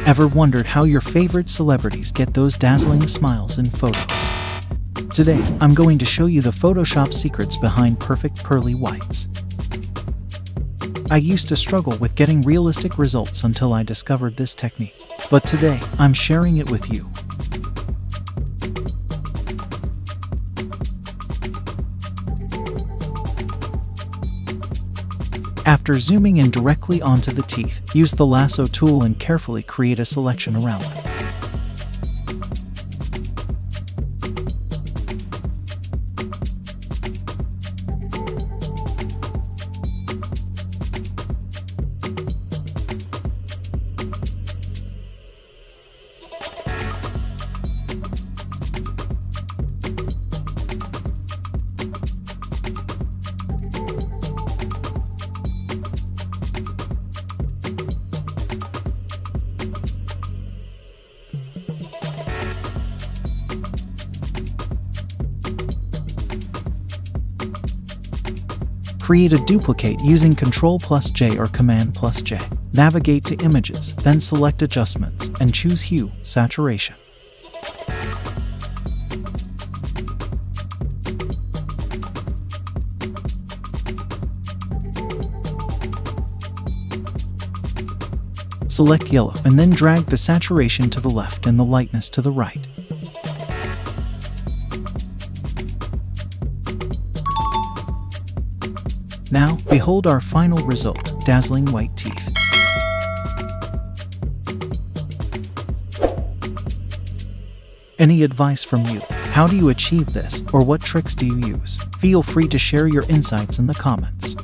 Ever wondered how your favorite celebrities get those dazzling smiles in photos? Today, I'm going to show you the Photoshop secrets behind perfect pearly whites. I used to struggle with getting realistic results until I discovered this technique, but today, I'm sharing it with you. After zooming in directly onto the teeth, use the lasso tool and carefully create a selection around them. Create a duplicate using Ctrl+J or Command+J. Navigate to Images, then select Adjustments, and choose Hue, Saturation. Select Yellow, and then drag the saturation to the left and the lightness to the right. Now, behold our final result, dazzling white teeth. Any advice from you? How do you achieve this, or what tricks do you use? Feel free to share your insights in the comments.